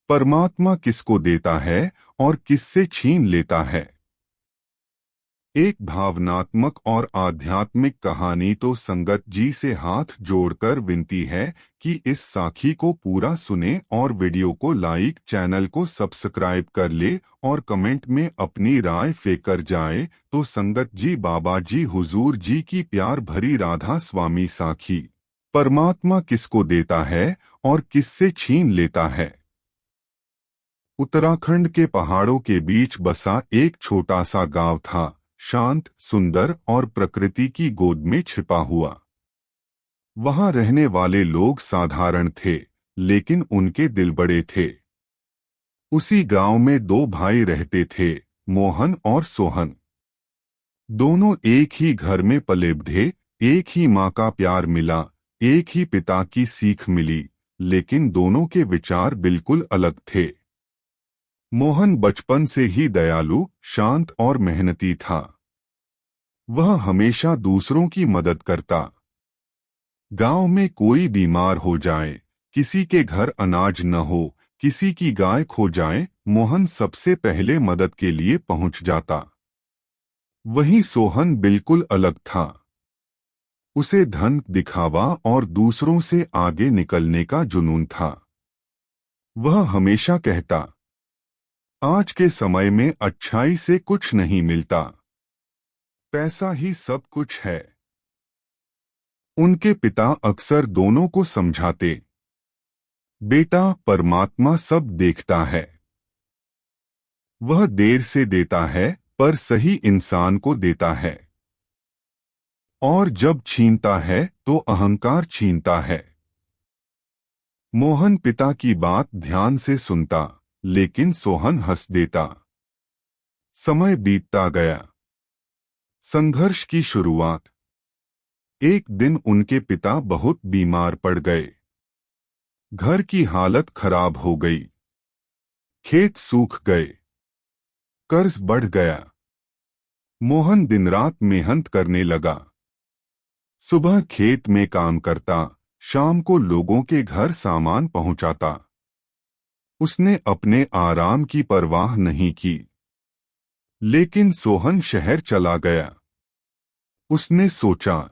परमात्मा किसको देता है और किससे छीन लेता है। एक भावनात्मक और आध्यात्मिक कहानी तो संगत जी से हाथ जोड़कर विनती है कि इस साखी को पूरा सुने और वीडियो को लाइक, चैनल को सब्सक्राइब कर ले और कमेंट में अपनी राय फेंकर जाए। तो संगत जी, बाबा जी हुजूर जी की प्यार भरी राधा स्वामी साखी। परमात्मा किसको देता है और किससे छीन लेता है। उत्तराखंड के पहाड़ों के बीच बसा एक छोटा सा गांव था, शांत, सुंदर और प्रकृति की गोद में छिपा हुआ। वहां रहने वाले लोग साधारण थे, लेकिन उनके दिल बड़े थे। उसी गांव में दो भाई रहते थे, मोहन और सोहन। दोनों एक ही घर में पले बढ़े, एक ही माँ का प्यार मिला, एक ही पिता की सीख मिली, लेकिन दोनों के विचार बिल्कुल अलग थे। मोहन बचपन से ही दयालु, शांत और मेहनती था। वह हमेशा दूसरों की मदद करता। गांव में कोई बीमार हो जाए, किसी के घर अनाज न हो, किसी की गाय खो जाए, मोहन सबसे पहले मदद के लिए पहुंच जाता। वहीं सोहन बिल्कुल अलग था। उसे धन, दिखावा और दूसरों से आगे निकलने का जुनून था। वह हमेशा कहता, आज के समय में अच्छाई से कुछ नहीं मिलता, पैसा ही सब कुछ है। उनके पिता अक्सर दोनों को समझाते, बेटा, परमात्मा सब देखता है। वह देर से देता है, पर सही इंसान को देता है। और जब छीनता है तो अहंकार छीनता है। मोहन पिता की बात ध्यान से सुनता, लेकिन सोहन हंस देता। समय बीतता गया। संघर्ष की शुरुआत। एक दिन उनके पिता बहुत बीमार पड़ गए। घर की हालत खराब हो गई। खेत सूख गए। कर्ज बढ़ गया। मोहन दिन रात मेहनत करने लगा। सुबह खेत में काम करता, शाम को लोगों के घर सामान पहुंचाता। उसने अपने आराम की परवाह नहीं की। लेकिन सोहन शहर चला गया। उसने सोचा,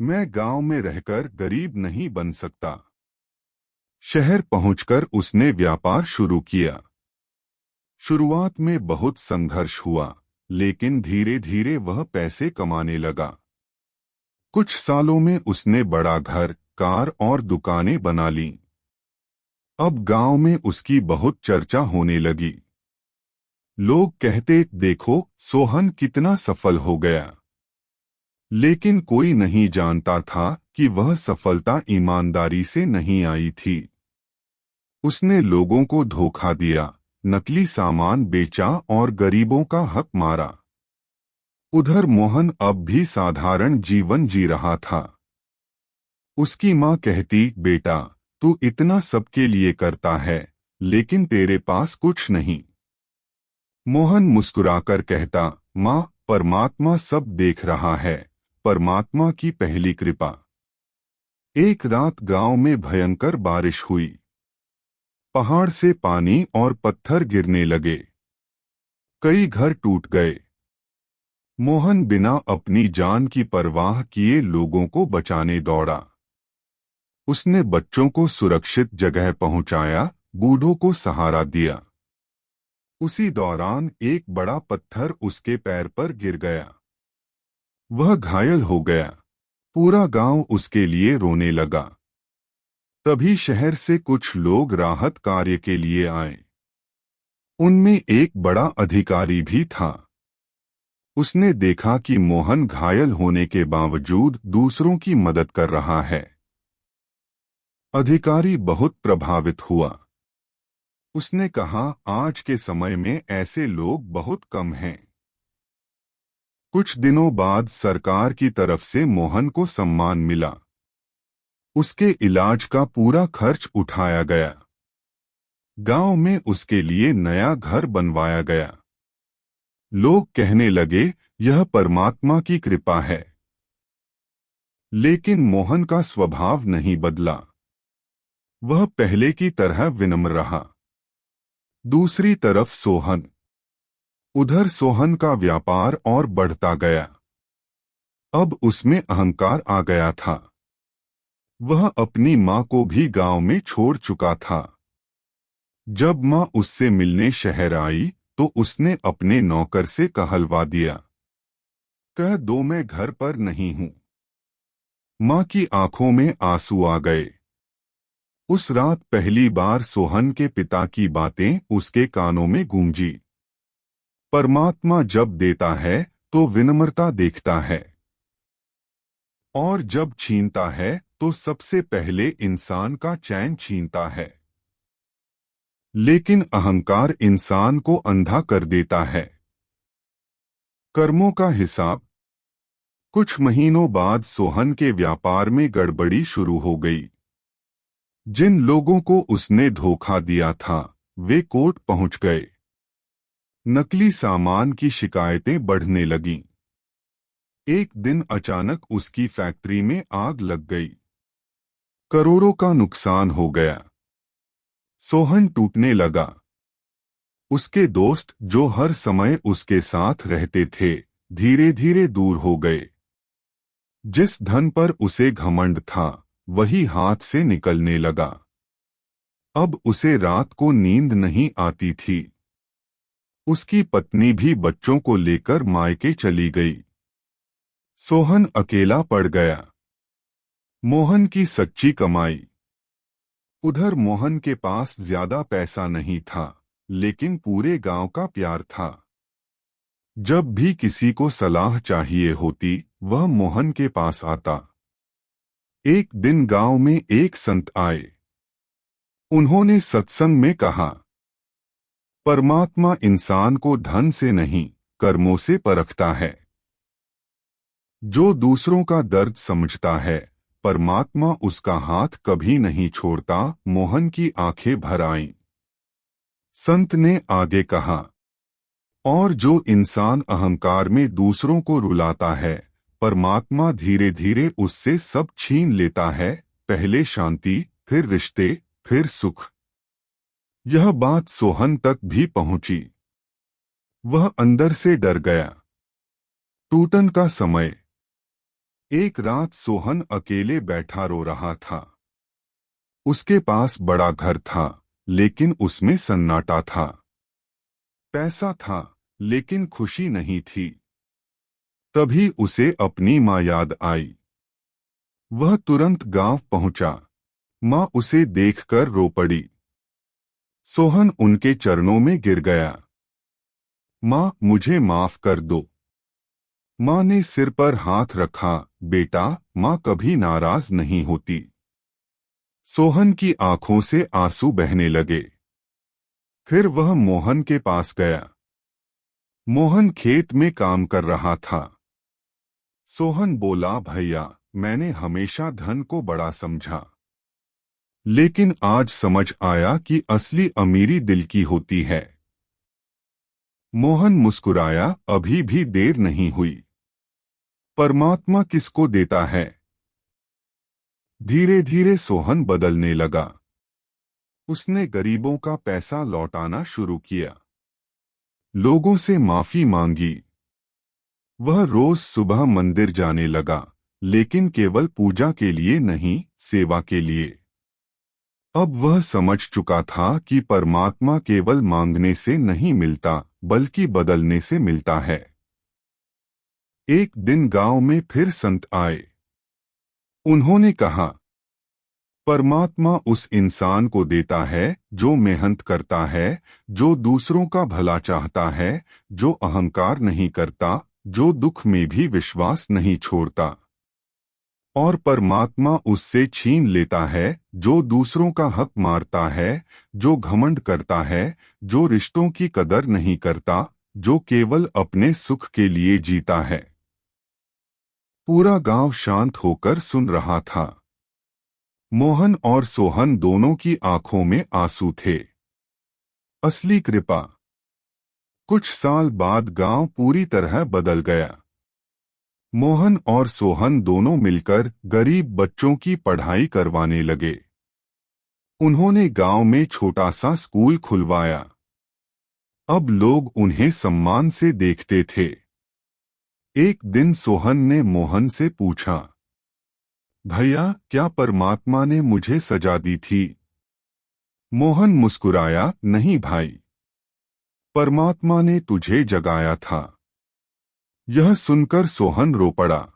मैं गांव में रहकर गरीब नहीं बन सकता। शहर पहुंचकर उसने व्यापार शुरू किया। शुरुआत में बहुत संघर्ष हुआ, लेकिन धीरे धीरे वह पैसे कमाने लगा। कुछ सालों में उसने बड़ा घर, कार और दुकानें बना लीं। अब गांव में उसकी बहुत चर्चा होने लगी। लोग कहते, देखो सोहन कितना सफल हो गया। लेकिन कोई नहीं जानता था कि वह सफलता ईमानदारी से नहीं आई थी। उसने लोगों को धोखा दिया, नकली सामान बेचा और गरीबों का हक मारा। उधर मोहन अब भी साधारण जीवन जी रहा था। उसकी माँ कहती, बेटा, तू इतना सबके लिए करता है, लेकिन तेरे पास कुछ नहीं। मोहन मुस्कुराकर कहता, माँ, परमात्मा सब देख रहा है, परमात्मा की पहली कृपा। एक रात गांव में भयंकर बारिश हुई। पहाड़ से पानी और पत्थर गिरने लगे। कई घर टूट गए। मोहन बिना अपनी जान की परवाह किए लोगों को बचाने दौड़ा। उसने बच्चों को सुरक्षित जगह पहुंचाया, बूढ़ों को सहारा दिया। उसी दौरान एक बड़ा पत्थर उसके पैर पर गिर गया। वह घायल हो गया। पूरा गांव उसके लिए रोने लगा। तभी शहर से कुछ लोग राहत कार्य के लिए आए। उनमें एक बड़ा अधिकारी भी था। उसने देखा कि मोहन घायल होने के बावजूद दूसरों की मदद कर रहा है। अधिकारी बहुत प्रभावित हुआ। उसने कहा, आज के समय में ऐसे लोग बहुत कम हैं। कुछ दिनों बाद सरकार की तरफ से मोहन को सम्मान मिला। उसके इलाज का पूरा खर्च उठाया गया। गांव में उसके लिए नया घर बनवाया गया। लोग कहने लगे, यह परमात्मा की कृपा है। लेकिन मोहन का स्वभाव नहीं बदला। वह पहले की तरह विनम्र रहा। दूसरी तरफ सोहन। उधर सोहन का व्यापार और बढ़ता गया। अब उसमें अहंकार आ गया था। वह अपनी माँ को भी गांव में छोड़ चुका था। जब माँ उससे मिलने शहर आई तो उसने अपने नौकर से कहलवा दिया, कह दो मैं घर पर नहीं हूं। माँ की आंखों में आंसू आ गए। उस रात पहली बार सोहन के पिता की बातें उसके कानों में गूंजी। परमात्मा जब देता है तो विनम्रता देखता है, और जब छीनता है तो सबसे पहले इंसान का चैन छीनता है। लेकिन अहंकार इंसान को अंधा कर देता है। कर्मों का हिसाब। कुछ महीनों बाद सोहन के व्यापार में गड़बड़ी शुरू हो गई। जिन लोगों को उसने धोखा दिया था वे कोर्ट पहुंच गए। नकली सामान की शिकायतें बढ़ने लगीं। एक दिन अचानक उसकी फैक्ट्री में आग लग गई। करोड़ों का नुकसान हो गया। सोहन टूटने लगा। उसके दोस्त जो हर समय उसके साथ रहते थे धीरे धीरे दूर हो गए। जिस धन पर उसे घमंड था वही हाथ से निकलने लगा। अब उसे रात को नींद नहीं आती थी। उसकी पत्नी भी बच्चों को लेकर मायके चली गई। सोहन अकेला पड़ गया। मोहन की सच्ची कमाई। उधर मोहन के पास ज्यादा पैसा नहीं था, लेकिन पूरे गांव का प्यार था। जब भी किसी को सलाह चाहिए होती वह मोहन के पास आता। एक दिन गांव में एक संत आए। उन्होंने सत्संग में कहा, परमात्मा इंसान को धन से नहीं कर्मों से परखता है। जो दूसरों का दर्द समझता है परमात्मा उसका हाथ कभी नहीं छोड़ता। मोहन की आंखें भर आईं। संत ने आगे कहा, और जो इंसान अहंकार में दूसरों को रुलाता है परमात्मा धीरे धीरे उससे सब छीन लेता है। पहले शांति, फिर रिश्ते, फिर सुख। यह बात सोहन तक भी पहुंची। वह अंदर से डर गया। टूटन का समय। एक रात सोहन अकेले बैठा रो रहा था। उसके पास बड़ा घर था, लेकिन उसमें सन्नाटा था। पैसा था, लेकिन खुशी नहीं थी। तभी उसे अपनी माँ याद आई। वह तुरंत गांव पहुंचा। माँ उसे देखकर रो पड़ी। सोहन उनके चरणों में गिर गया। माँ, मुझे माफ कर दो। माँ ने सिर पर हाथ रखा। बेटा, माँ कभी नाराज नहीं होती। सोहन की आंखों से आंसू बहने लगे। फिर वह मोहन के पास गया। मोहन खेत में काम कर रहा था। सोहन बोला, भैया, मैंने हमेशा धन को बड़ा समझा, लेकिन आज समझ आया कि असली अमीरी दिल की होती है। मोहन मुस्कुराया, अभी भी देर नहीं हुई। परमात्मा किसको देता है? धीरे धीरे सोहन बदलने लगा। उसने गरीबों का पैसा लौटाना शुरू किया। लोगों से माफी मांगी। वह रोज सुबह मंदिर जाने लगा, लेकिन केवल पूजा के लिए नहीं, सेवा के लिए। अब वह समझ चुका था कि परमात्मा केवल मांगने से नहीं मिलता, बल्कि बदलने से मिलता है। एक दिन गांव में फिर संत आए। उन्होंने कहा, परमात्मा उस इंसान को देता है जो मेहनत करता है, जो दूसरों का भला चाहता है, जो अहंकार नहीं करता, जो दुख में भी विश्वास नहीं छोड़ता। और परमात्मा उससे छीन लेता है जो दूसरों का हक मारता है, जो घमंड करता है, जो रिश्तों की कदर नहीं करता, जो केवल अपने सुख के लिए जीता है। पूरा गांव शांत होकर सुन रहा था। मोहन और सोहन दोनों की आंखों में आंसू थे। असली कृपा। कुछ साल बाद गांव पूरी तरह बदल गया। मोहन और सोहन दोनों मिलकर गरीब बच्चों की पढ़ाई करवाने लगे। उन्होंने गांव में छोटा सा स्कूल खुलवाया। अब लोग उन्हें सम्मान से देखते थे। एक दिन सोहन ने मोहन से पूछा, भैया, क्या परमात्मा ने मुझे सजा दी थी? मोहन मुस्कुराया, नहीं भाई, परमात्मा ने तुझे जगाया था। यह सुनकर सोहन रो पड़ा।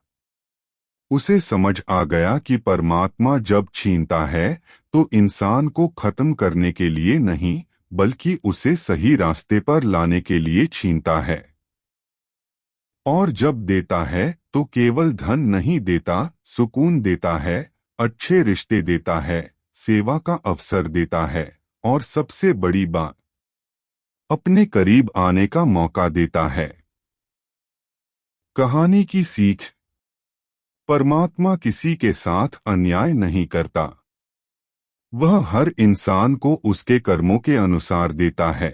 उसे समझ आ गया कि परमात्मा जब छीनता है तो इंसान को खत्म करने के लिए नहीं, बल्कि उसे सही रास्ते पर लाने के लिए छीनता है। और जब देता है तो केवल धन नहीं देता, सुकून देता है, अच्छे रिश्ते देता है, सेवा का अवसर देता है, और सबसे बड़ी बात, अपने करीब आने का मौका देता है। कहानी की सीख: परमात्मा किसी के साथ अन्याय नहीं करता। वह हर इंसान को उसके कर्मों के अनुसार देता है।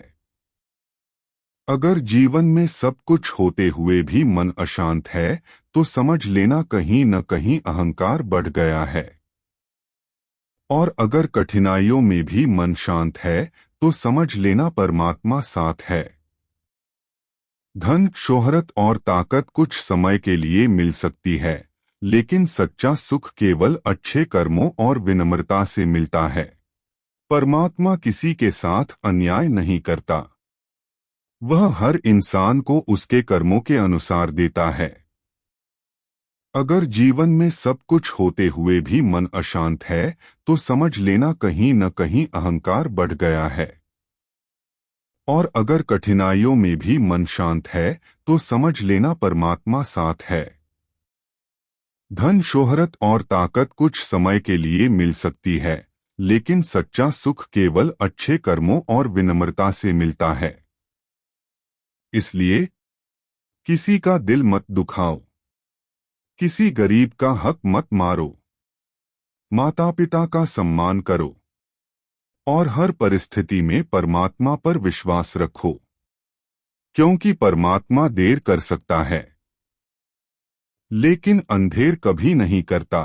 अगर जीवन में सब कुछ होते हुए भी मन अशांत है तो समझ लेना कहीं न कहीं अहंकार बढ़ गया है। और अगर कठिनाइयों में भी मन शांत है तो समझ लेना परमात्मा साथ है। धन, शोहरत और ताकत कुछ समय के लिए मिल सकती है, लेकिन सच्चा सुख केवल अच्छे कर्मों और विनम्रता से मिलता है। परमात्मा किसी के साथ अन्याय नहीं करता। वह हर इंसान को उसके कर्मों के अनुसार देता है। अगर जीवन में सब कुछ होते हुए भी मन अशांत है तो समझ लेना कहीं न कहीं अहंकार बढ़ गया है। और अगर कठिनाइयों में भी मन शांत है तो समझ लेना परमात्मा साथ है। धन, शोहरत और ताकत कुछ समय के लिए मिल सकती है, लेकिन सच्चा सुख केवल अच्छे कर्मों और विनम्रता से मिलता है। इसलिए किसी का दिल मत दुखाओ, किसी गरीब का हक मत मारो, माता पिता का सम्मान करो, और हर परिस्थिति में परमात्मा पर विश्वास रखो, क्योंकि परमात्मा देर कर सकता है, लेकिन अंधेर कभी नहीं करता।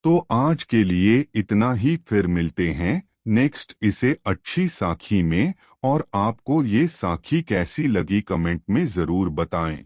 तो आज के लिए इतना ही, फिर मिलते हैं नेक्स्ट इसे अच्छी साखी में। और आपको ये साखी कैसी लगी कमेंट में जरूर बताएं।